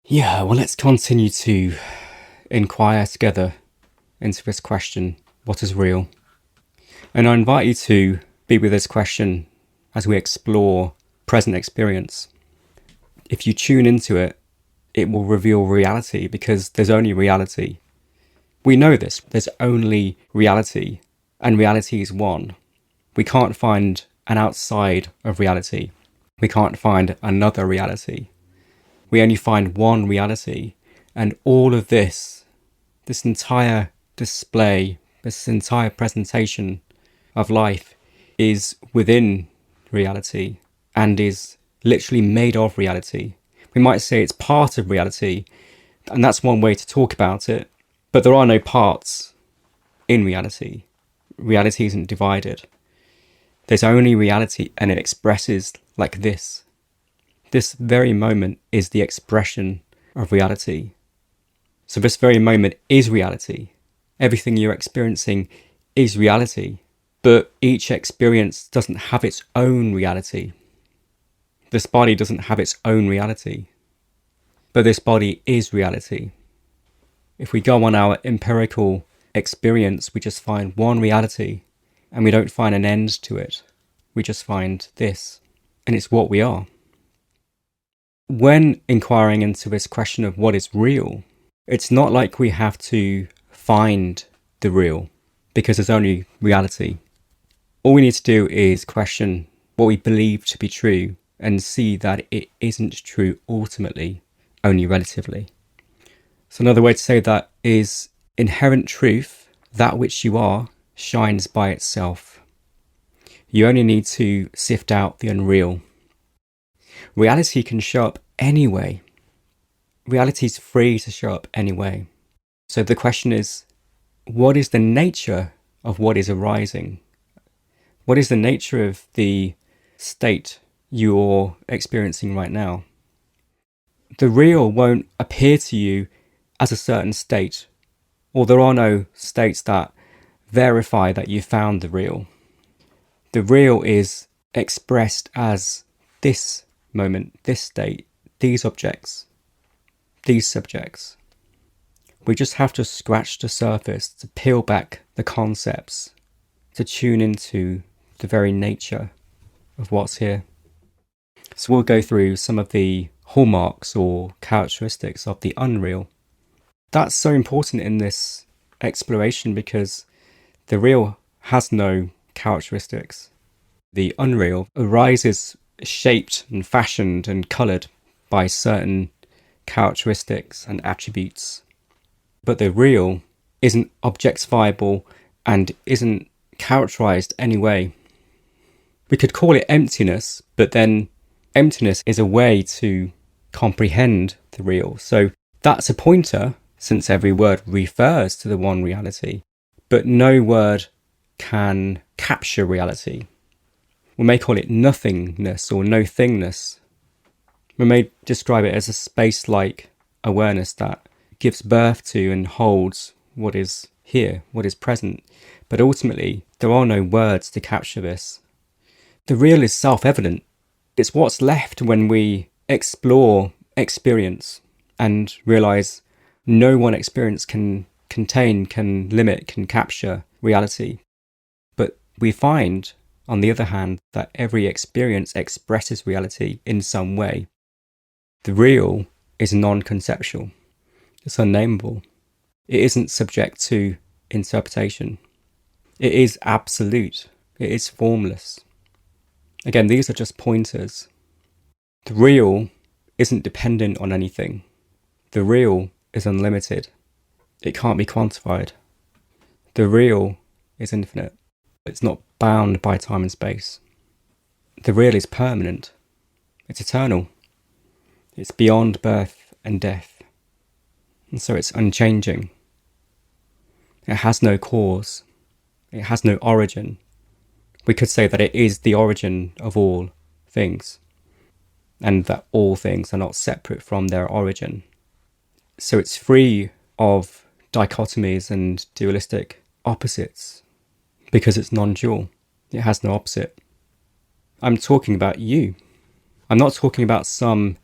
Yeah, well, let's continue to inquire together into this question, what is real? And I invite you to be with this question as we explore present experience. If you tune into it, it will reveal reality because there's only reality. We know this, there's only reality, and reality is one. We can't find an outside of reality. We can't find another reality. We only find one reality, and all of this entire display, this entire presentation of life is within reality and is literally made of reality. We might say it's part of reality, and that's one way to talk about it, but there are no parts in reality. Reality isn't divided. There's only reality, and it expresses like this. This very moment is the expression of reality. So this very moment is reality. Everything you're experiencing is reality, but each experience doesn't have its own reality. This body doesn't have its own reality, but this body is reality. If we go on our empirical experience, we just find one reality, and we don't find an end to it. We just find this, and it's what we are. When inquiring into this question of what is real, it's not like we have to find the real, because there's only reality. All we need to do is question what we believe to be true and see that it isn't true ultimately, only relatively. So another way to say that is inherent truth, that which you are, shines by itself. You only need to sift out the unreal. Reality can show up anyway. Reality is free to show up anyway. So the question is, what is the nature of what is arising? What is the nature of the state you're experiencing right now? The real won't appear to you as a certain state, or there are no states that verify that you found the real. The real is expressed as this moment, this state, these objects, these subjects. We just have to scratch the surface to peel back the concepts, to tune into the very nature of what's here. So we'll go through some of the hallmarks or characteristics of the unreal. That's so important in this exploration because the real has no characteristics. The unreal arises shaped and fashioned and coloured by certain characteristics and attributes. But the real isn't objectifiable and isn't characterised anyway. We could call it emptiness, but then emptiness is a way to comprehend the real. So that's a pointer, since every word refers to the one reality, but no word can capture reality. We may call it nothingness or no-thingness. We may describe it as a space-like awareness that gives birth to and holds what is here, what is present. But ultimately, there are no words to capture this. The real is self-evident. It's what's left when we explore experience and realise no one experience can contain, can limit, can capture reality. But we find, on the other hand, that every experience expresses reality in some way. The real is non-conceptual. It's unnameable. It isn't subject to interpretation. It is absolute. It is formless. Again, these are just pointers. The real isn't dependent on anything. The real is unlimited. It can't be quantified. The real is infinite. It's not bound by time and space. The real is permanent. It's eternal. It's beyond birth and death. And so it's unchanging. It has no cause. It has no origin. We could say that it is the origin of all things, and that all things are not separate from their origin. So it's free of dichotomies and dualistic opposites, because it's non-dual. It has no opposite. I'm talking about you. I'm not talking about some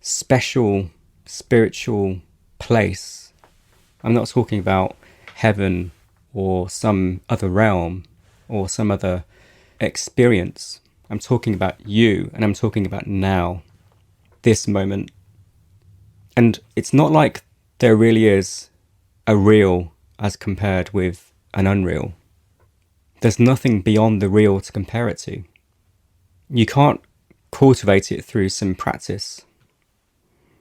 special spiritual place. I'm not talking about heaven or some other realm or some other experience. I'm talking about you, and I'm talking about now, this moment. And it's not like there really is a real as compared with an unreal. There's nothing beyond the real to compare it to. You can't cultivate it through some practice.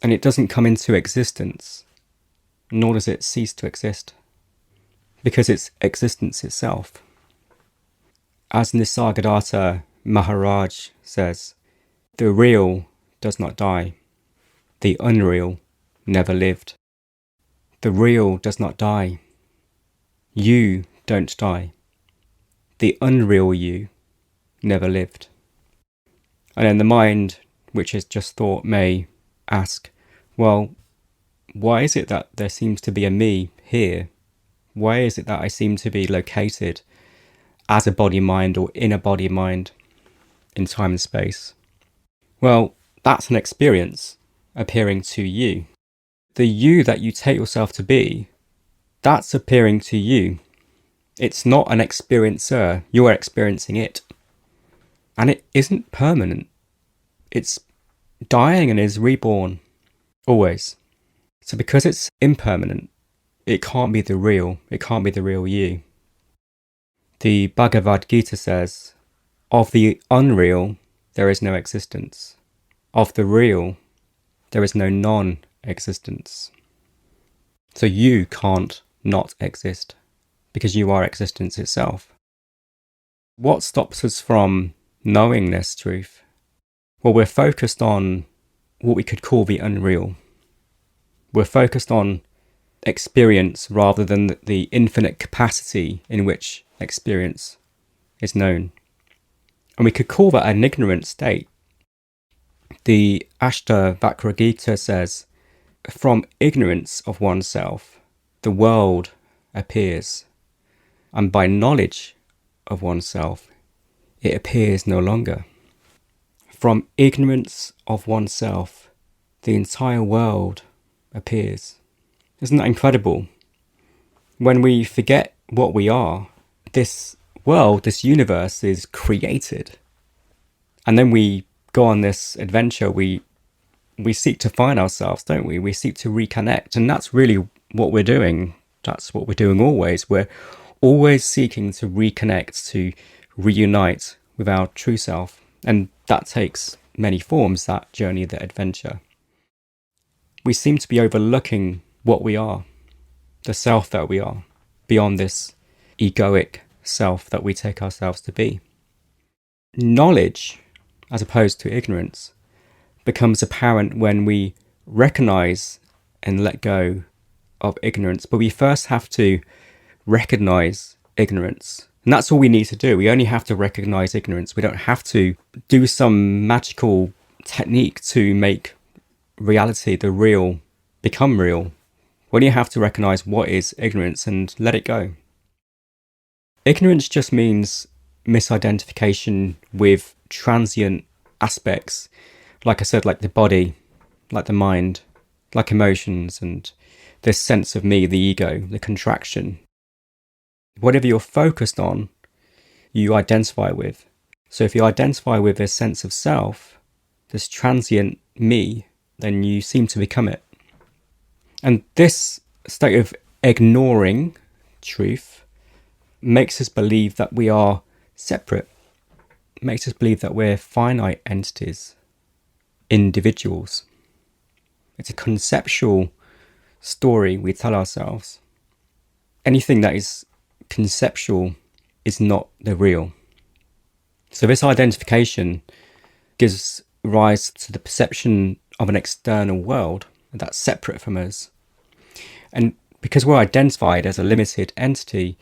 And it doesn't come into existence, nor does it cease to exist, because it's existence itself. As Nisargadatta Maharaj says, the real does not die. The unreal never lived. The real does not die. You don't die. The unreal you never lived. And then the mind, which is just thought, may ask, well, why is it that there seems to be a me here? Why is it that I seem to be located as a body-mind or in a body-mind in time and space? Well, that's an experience appearing to you. The you that you take yourself to be, that's appearing to you. It's not an experiencer, you're experiencing it. And it isn't permanent. It's dying and is reborn, always. So because it's impermanent, it can't be the real. It can't be the real you. The Bhagavad Gita says, of the unreal, there is no existence. Of the real, there is no non-existence. So you can't not exist, because you are existence itself. What stops us from knowing this truth? Well, we're focused on what we could call the unreal. We're focused on experience rather than the infinite capacity in which experience is known. And we could call that an ignorant state. The Ashtavakra Gita says, from ignorance of oneself, the world appears, and by knowledge of oneself, it appears no longer. From ignorance of oneself, the entire world appears. Isn't that incredible? When we forget what we are, this world, this universe is created. And then we go on this adventure, we seek to find ourselves, don't we? We seek to reconnect. And that's really what we're doing. That's what we're doing always. We're always seeking to reconnect, to reunite with our true self. And that takes many forms, that journey, that adventure. We seem to be overlooking what we are, the self that we are, beyond this egoic self that we take ourselves to be. Knowledge, as opposed to ignorance, becomes apparent when we recognize and let go of ignorance. But we first have to recognize ignorance. And that's all we need to do. We only have to recognize ignorance. We don't have to do some magical technique to make reality, the real, become real. We only have to recognize what is ignorance and let it go. Ignorance just means misidentification with transient aspects. Like I said, like the body, like the mind, like emotions, and this sense of me, the ego, the contraction. Whatever you're focused on, you identify with. So if you identify with this sense of self, this transient me, then you seem to become it. And this state of ignoring truth makes us believe that we are separate, makes us believe that we're finite entities, individuals. It's a conceptual story we tell ourselves. Anything that is conceptual is not the real. So this identification gives rise to the perception of an external world that's separate from us. And because we're identified as a limited entity,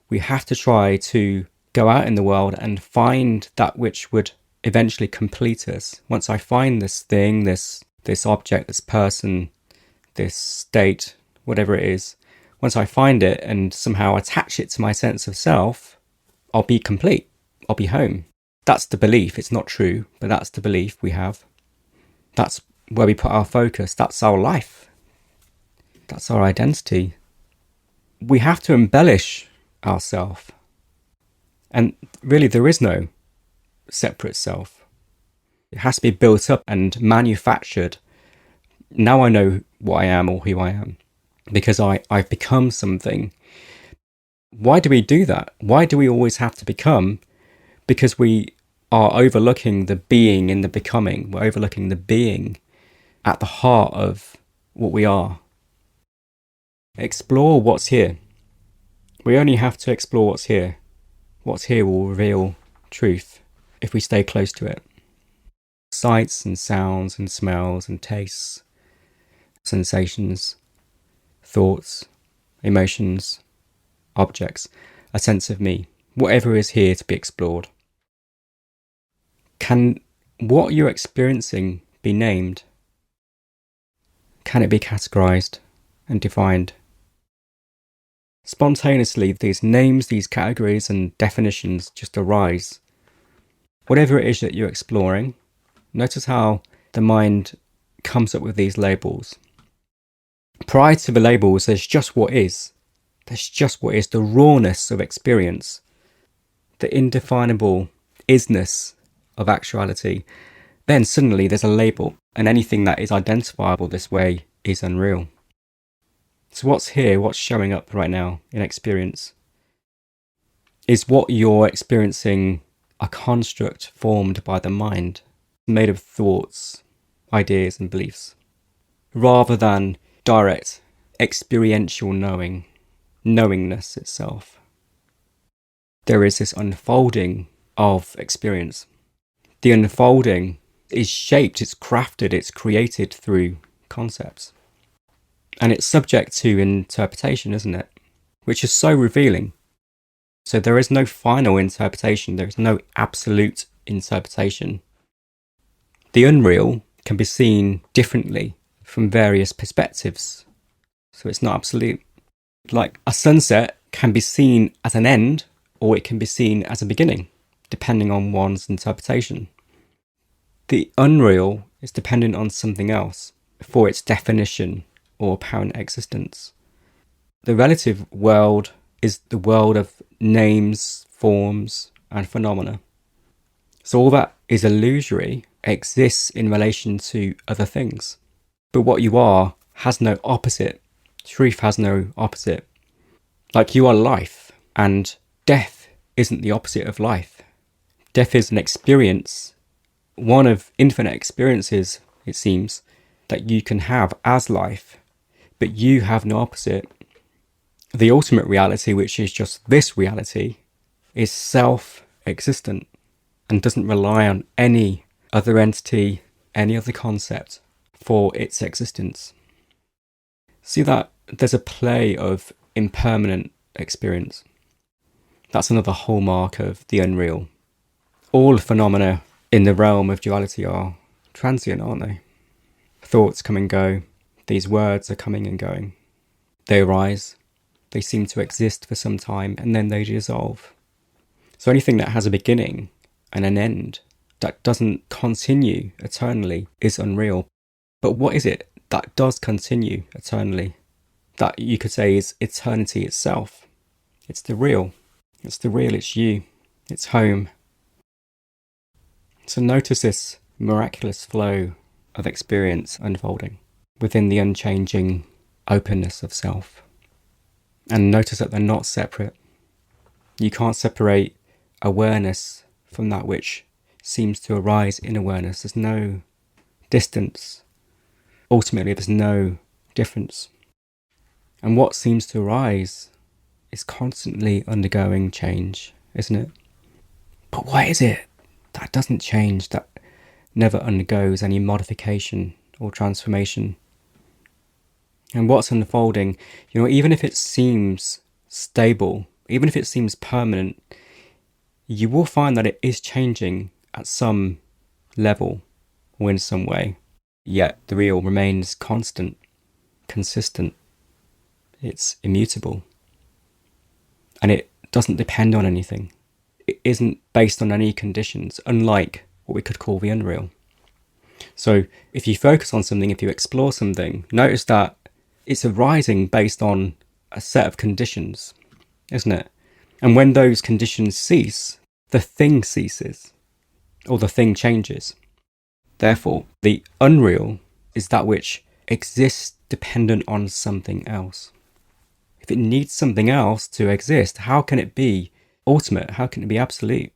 we have to try to go out in the world and find that which would eventually complete us. Once I find this thing, this object, this person, this state, whatever it is, once I find it and somehow attach it to my sense of self, I'll be complete. I'll be home. That's the belief. It's not true, but that's the belief we have. That's where we put our focus. That's our life. That's our identity. We have to embellish ourselves. And really, there is no separate self. It has to be built up and manufactured. Now I know what I am or who I am because I've become something. Why do we do that? Why do we always have to become? Because we are overlooking the being in the becoming. We're overlooking the being at the heart of what we are. Explore what's here. We only have to explore what's here. What's here will reveal truth if we stay close to it. Sights and sounds and smells and tastes, sensations, thoughts, emotions, objects, a sense of me, whatever is here to be explored. Can what you're experiencing be named? Can it be categorized and defined? Spontaneously, these names, these categories and definitions just arise. Whatever it is that you're exploring, notice how the mind comes up with these labels. Prior to the labels, there's just what is. There's just what is, the rawness of experience, the indefinable isness of actuality. Then suddenly there's a label, and anything that is identifiable this way is unreal. So what's here, what's showing up right now in experience? Is what you're experiencing a construct formed by the mind, made of thoughts, ideas and beliefs, rather than direct experiential knowingness itself? There is this unfolding of experience. The unfolding is shaped, it's crafted, it's created through concepts. And it's subject to interpretation, isn't it? Which is so revealing. So there is no final interpretation. There is no absolute interpretation. The unreal can be seen differently from various perspectives. So it's not absolute. Like a sunset can be seen as an end, or it can be seen as a beginning, depending on one's interpretation. The unreal is dependent on something else for its definition or apparent existence. The relative world is the world of names, forms, and phenomena. So all that is illusory exists in relation to other things. But what you are has no opposite. Truth has no opposite. Like you are life, and death isn't the opposite of life. Death is an experience, one of infinite experiences, it seems, that you can have as life, but you have no opposite. The ultimate reality, which is just this reality, is self-existent and doesn't rely on any other entity, any other concept for its existence. See that there's a play of impermanent experience. That's another hallmark of the unreal. All phenomena in the realm of duality are transient, aren't they? Thoughts come and go. These words are coming and going. They arise. They seem to exist for some time and then they dissolve. So anything that has a beginning and an end that doesn't continue eternally is unreal. But what is it that does continue eternally? That you could say is eternity itself. It's the real. It's the real, it's you. It's home. So notice this miraculous flow of experience unfolding within the unchanging openness of self. And notice that they're not separate. You can't separate awareness from that which seems to arise in awareness. There's no distance. Ultimately, there's no difference. And what seems to arise is constantly undergoing change, isn't it? But what is it that doesn't change, that never undergoes any modification or transformation? And what's unfolding, even if it seems stable, even if it seems permanent, you will find that it is changing at some level or in some way. Yet the real remains constant, consistent. It's immutable. And it doesn't depend on anything. It isn't based on any conditions, unlike what we could call the unreal. So if you focus on something, if you explore something, notice that it's arising based on a set of conditions, isn't it? And when those conditions cease, the thing ceases, or the thing changes. Therefore, the unreal is that which exists dependent on something else. If it needs something else to exist, how can it be ultimate? How can it be absolute?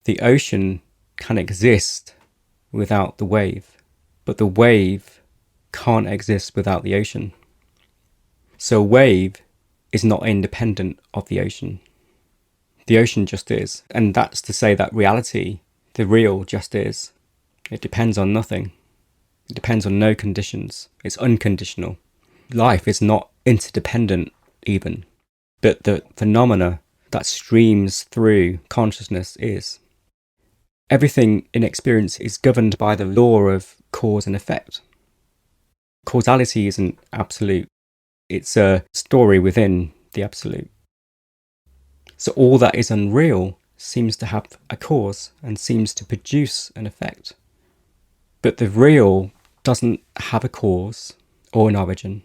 The ocean can exist without the wave, but the wave can't exist without the ocean. So a wave is not independent of the ocean. The ocean just is. And that's to say that reality, the real, just is. It depends on nothing. It depends on no conditions. It's unconditional. Life is not interdependent even, but the phenomena that streams through consciousness is. Everything in experience is governed by the law of cause and effect. Causality isn't absolute. It's a story within the absolute. So all that is unreal seems to have a cause and seems to produce an effect. But the real doesn't have a cause or an origin.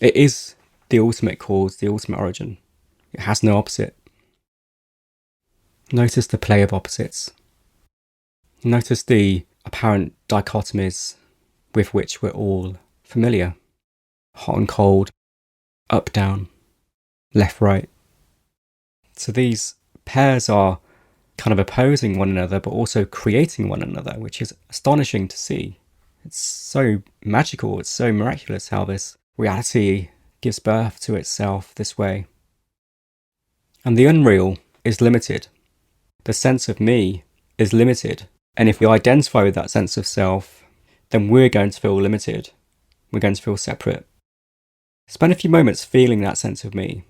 It is the ultimate cause, the ultimate origin. It has no opposite. Notice the play of opposites. Notice the apparent dichotomies with which we're all familiar. Hot and cold, up, down, left, right. So these pairs are kind of opposing one another, but also creating one another, which is astonishing to see. It's so magical, it's so miraculous how this reality gives birth to itself this way. And the unreal is limited. The sense of me is limited. And if we identify with that sense of self, then we're going to feel limited. We're going to feel separate. Spend a few moments feeling that sense of me.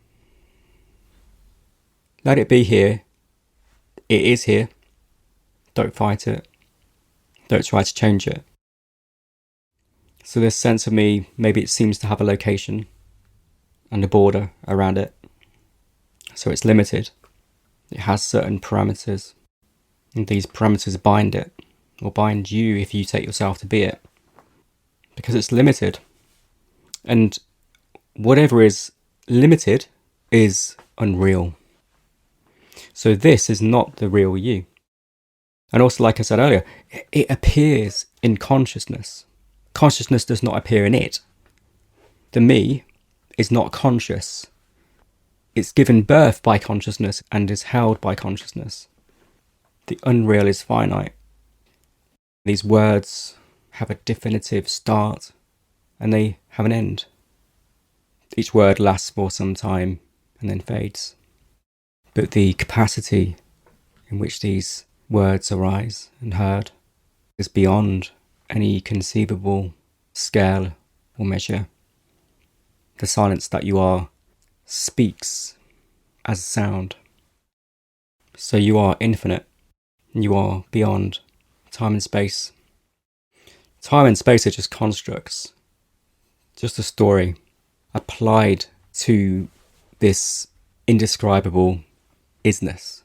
Let it be here. It is here. Don't fight it. Don't try to change it. So this sense of me, maybe it seems to have a location and a border around it. So it's limited. It has certain parameters. And these parameters bind it, or bind you if you take yourself to be it. Because it's limited. And whatever is limited is unreal. So this is not the real you. And also, like I said earlier, it appears in consciousness. Consciousness does not appear in it. The me is not conscious. It's given birth by consciousness and is held by consciousness. The unreal is finite. These words have a definitive start and they have an end. Each word lasts for some time and then fades. But the capacity in which these words arise and heard is beyond any conceivable scale or measure. The silence that you are speaks as sound. So you are infinite. You are beyond time and space. Time and space are just constructs, just a story applied to this indescribable isness.